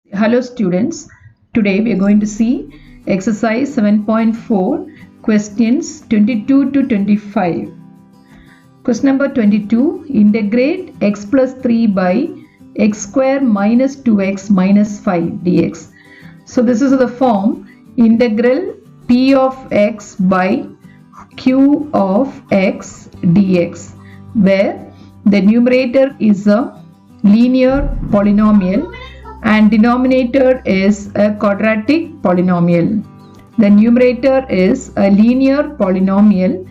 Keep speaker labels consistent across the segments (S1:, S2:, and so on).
S1: Hello students, today we are going to see exercise 7.4 questions 22 to 25. Question number 22, integrate x plus 3 by x square minus 2x minus 5 dx. So this is the form integral p of x by q of x dx, where the numerator is a linear polynomial and denominator is a quadratic polynomial. The numerator is a linear polynomial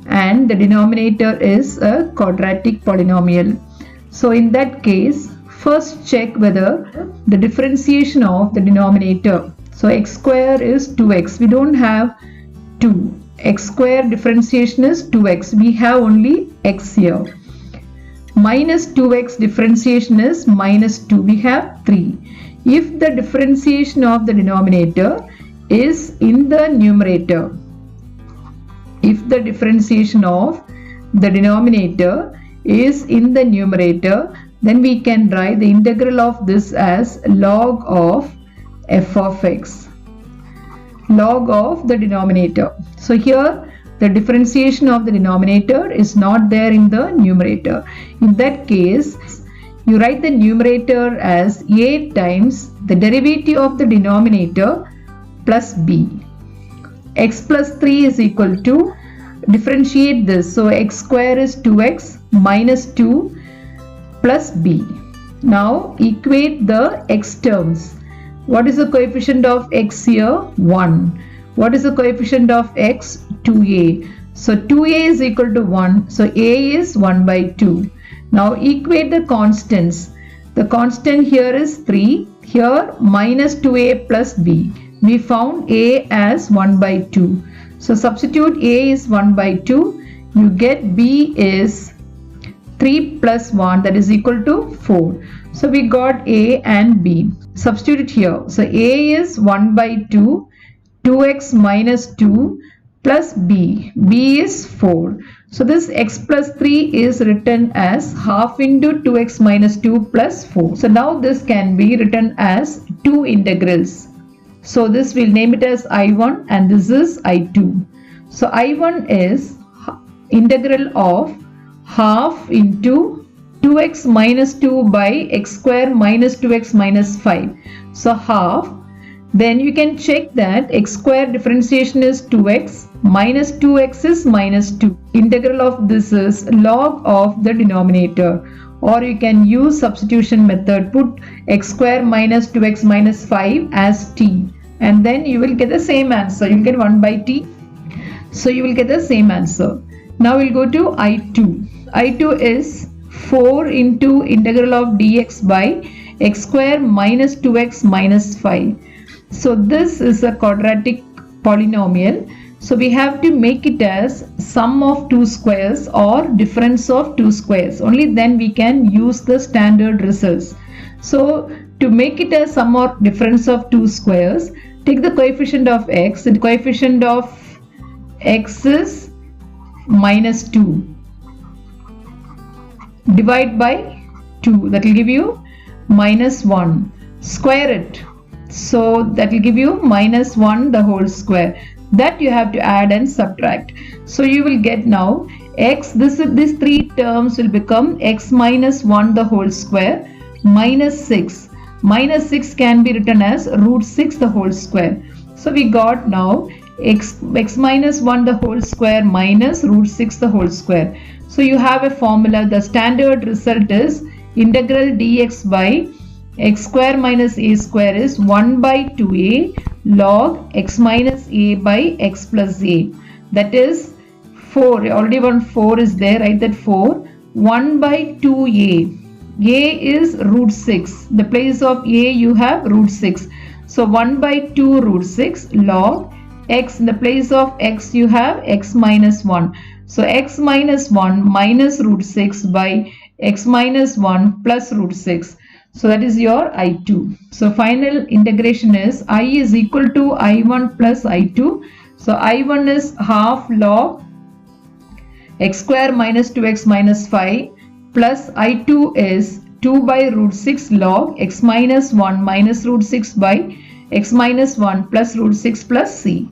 S1: and the denominator is a quadratic polynomial. So in that case, first check whether the differentiation of the denominator. So x square is 2x. We don't have 2. X square differentiation is 2x. We have only x here. Minus 2x differentiation is minus 2. We have 3. If the differentiation of the denominator is in the numerator, if the differentiation of the denominator is in the numerator, then we can write the integral of this as log of f of x, log of the denominator. So here the differentiation of the denominator is not there in the numerator. In that case, you write the numerator as a times the derivative of the denominator plus b. X plus 3 is equal to, differentiate this. So x square is 2x minus 2 plus b. Now equate the x terms. What is the coefficient of x here? 1. What is the coefficient of x? 2a. So 2a is equal to 1. So a is 1 by 2. Now equate the constants. The constant here is 3. Here minus 2a plus b. We found a as 1 by 2. So substitute a is 1 by 2. You get b is 3 plus 1, that is equal to 4. So we got a and b. Substitute it here. So a is 1 by 2. 2x minus 2 plus b. b is 4. So this x plus 3 is written as half into 2x minus 2 plus 4. So now this can be written as two integrals. So this we'll name it as I1 and this is I2. So I1 is integral of half into 2x minus 2 by x square minus 2x minus 5. So half. Then you can check that x square differentiation is 2x, minus 2x is minus 2. Integral of this is log of the denominator. Or you can use substitution method, put x square minus 2x minus 5 as t. And then you will get the same answer. You will get 1 by t. So you will get the same answer. Now we'll go to I2. I2 is 4 into integral of dx by x square minus 2x minus 5. So this is a quadratic polynomial. So we have to make it as sum of two squares or difference of two squares. Only then we can use the standard results. So to make it as sum or difference of two squares, take the coefficient of x. The coefficient of x is minus 2. Divide by 2. That will give you minus 1. Square it. So that will give you minus 1 the whole square. That you have to add and subtract. So you will get now x, these three terms will become x minus 1 the whole square minus 6. Minus 6 can be written as root 6 the whole square. So we got now x minus 1 the whole square minus root 6 the whole square. So you have a formula. The standard result is integral dx by x square minus a square is 1 by 2a log x minus a by x plus a. That is 4. Already 4 is there. Write that 4. 1 by 2a. a is root 6. The place of a you have root 6. So 1 by 2 root 6 log x. In the place of x you have x minus 1. So x minus 1 minus root 6 by x minus 1 plus root 6. So that is your I2. So final integration is I is equal to I1 plus I2. So I1 is half log x square minus 2x minus 5 plus I2 is 2 by root 6 log x minus 1 minus root 6 by x minus 1 plus root 6 plus c.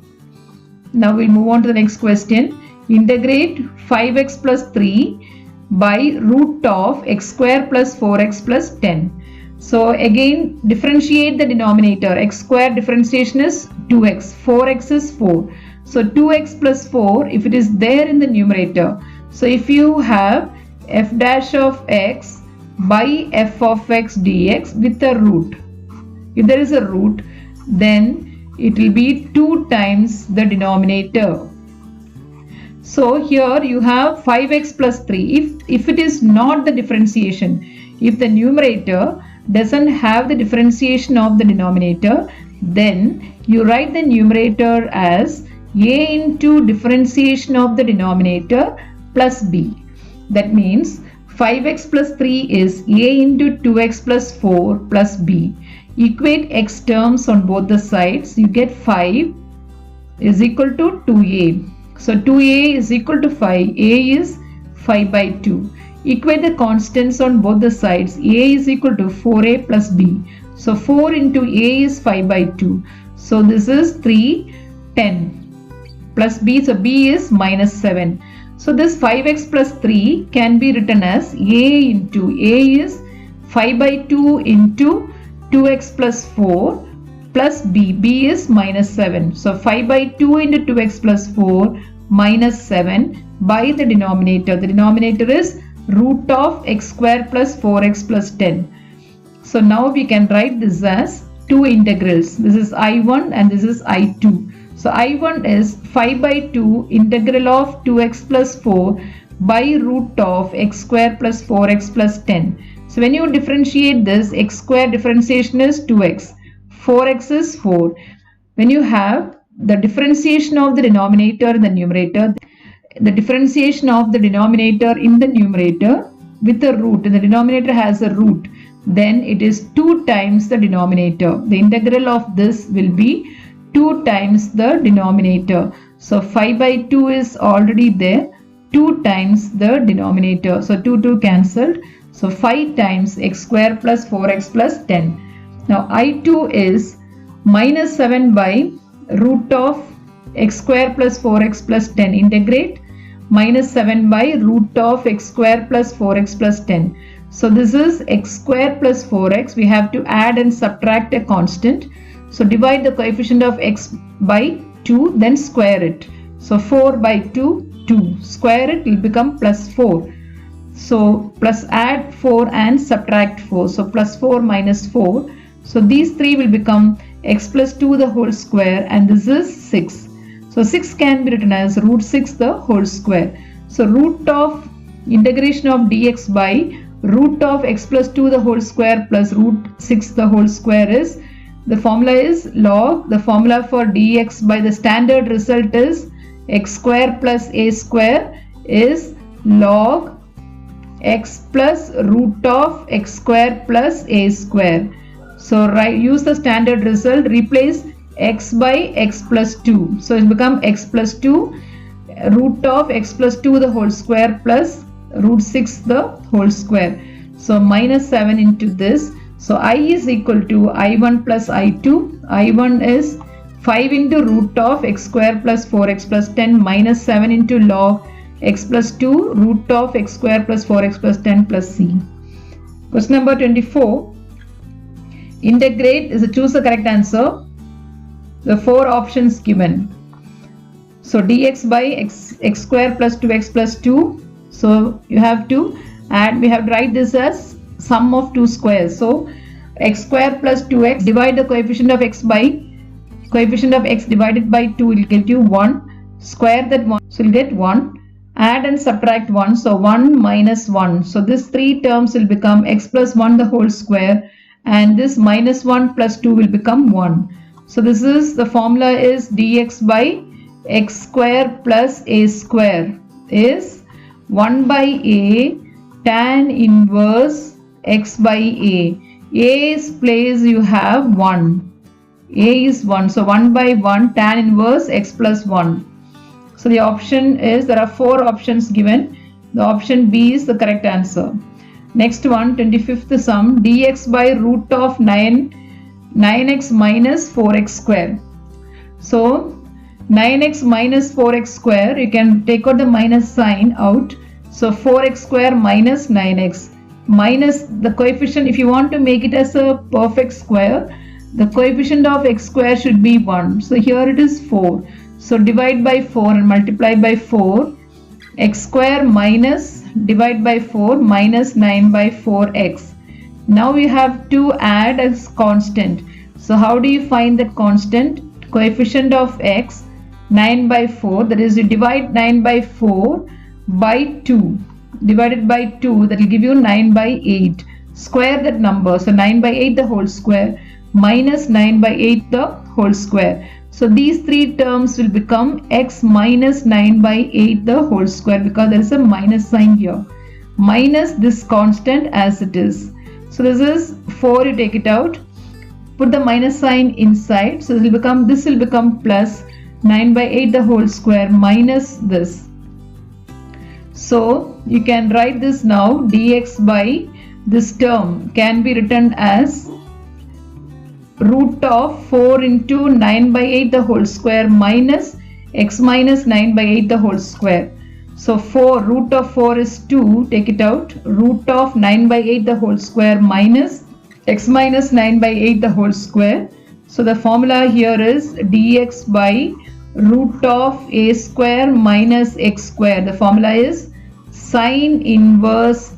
S1: Now we'll move on to the next question. Integrate 5x plus 3 by root of x square plus 4x plus 10. So again, differentiate the denominator. X square differentiation is 2x, 4x is 4. So 2x plus 4 if it is there in the numerator. So if you have f dash of x by f of x dx with a root, if there is a root, then it will be 2 times the denominator. So here you have 5x plus 3. If it is not the differentiation, if the numerator doesn't have the differentiation of the denominator, then you write the numerator as a into differentiation of the denominator plus b. That means 5x plus 3 is a into 2x plus 4 plus b. Equate x terms on both the sides. You get 5 is equal to 2a. So 2a is equal to 5. A is 5 by 2. Equate the constants on both the sides. A is equal to 4a plus b. So 4 into a is 5 by 2. So this is 3, 10 plus b. So b is minus 7. So this 5x plus 3 can be written as a into a is 5 by 2 into 2x plus 4 plus b. b is minus 7. So 5 by 2 into 2x plus 4 minus 7 by the denominator. The denominator is root of x square plus 4x plus 10. So now we can write this as two integrals. This is I1 and this is I2. So I1 is 5 by 2 integral of 2x plus 4 by root of x square plus 4x plus 10. So when you differentiate this, x square differentiation is 2x, 4x is 4. When you have the differentiation of the denominator in the numerator, the differentiation of the denominator in the numerator with a root, and the denominator has a root, then it is 2 times the denominator. The integral of this will be 2 times the denominator. So 5 by 2 is already there, 2 times the denominator. So 2 cancelled. So 5 times x square plus 4x plus 10. Now I2 is minus 7 by root of x square plus 4x plus 10. Integrate minus 7 by root of x square plus 4x plus 10. So this is x square plus 4x. We have to add and subtract a constant. So divide the coefficient of x by 2, then square it. So 4 by 2, 2. Square it will become plus 4. So plus add 4 and subtract 4. So plus 4 minus 4. So these three will become x plus 2 the whole square, and this is 6. So 6 can be written as root 6 the whole square. So root of integration of dx by root of x plus 2 the whole square plus root 6 the whole square is, the formula is log, the formula for dx by the standard result is x square plus a square is log x plus root of x square plus a square. So use the standard result, replace x by x plus 2. So it become x plus 2 root of x plus 2 the whole square plus root 6 the whole square. So minus 7 into this. So I is equal to I1 plus I2. I1 is 5 into root of x square plus 4x plus 10 minus 7 into log x plus 2 root of x square plus 4x plus 10 plus c. Question number 24. Integrate is choose the correct answer. The 4 options given. So dx by x square plus 2x plus 2. So you have to add, we have to write this as sum of 2 squares. So x square plus 2x, divide the coefficient of x by coefficient of x divided by 2 will get you 1. Square that 1, so you'll get 1. Add and subtract 1, so 1 minus 1. So this 3 terms will become x plus 1 the whole square, and this minus 1 plus 2 will become 1. So this is the formula is dx by x square plus a square is 1 by a tan inverse x by a. A's place you have 1. A is 1. So 1 by 1 tan inverse x plus 1. So the option is, there are 4 options given. The option B is the correct answer. Next one, 25th sum, dx by root of 9x minus 4x square. So 9x minus 4x square, you can take out the minus sign out. So 4x square minus 9x minus the coefficient. If you want to make it as a perfect square, the coefficient of x square should be 1. So here it is 4. So divide by 4 and multiply by 4. X square minus divide by 4 minus 9 by 4x. Now you have to add as constant. So how do you find that constant? Coefficient of x, 9 by 4, that is you divide 9 by 4 by 2. Divided by 2, that will give you 9 by 8. Square that number. So 9 by 8 the whole square minus 9 by 8 the whole square. So these three terms will become x minus 9 by 8 the whole square, because there is a minus sign here. Minus this constant as it is. So this is 4, you take it out. Put the minus sign inside. So this will become plus 9 by 8 the whole square minus this. So you can write this now, dx by this term can be written as root of 4 into 9 by 8 the whole square minus x minus 9 by 8 the whole square. So 4, root of 4 is 2, take it out. Root of 9 by 8 the whole square minus x minus 9 by 8 the whole square. So the formula here is dx by root of a square minus x square. The formula is sine inverse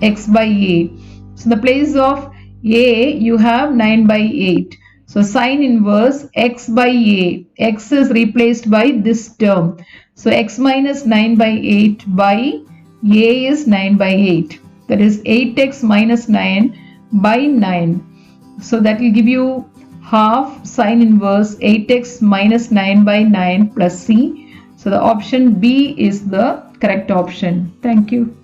S1: x by a. So the place of a you have 9 by 8. So sine inverse x by a. X is replaced by this term. So x minus 9 by 8 by a is 9 by 8. That is 8x minus 9 by 9. So that will give you half sine inverse 8x minus 9 by 9 plus c. So the option B is the correct option. Thank you.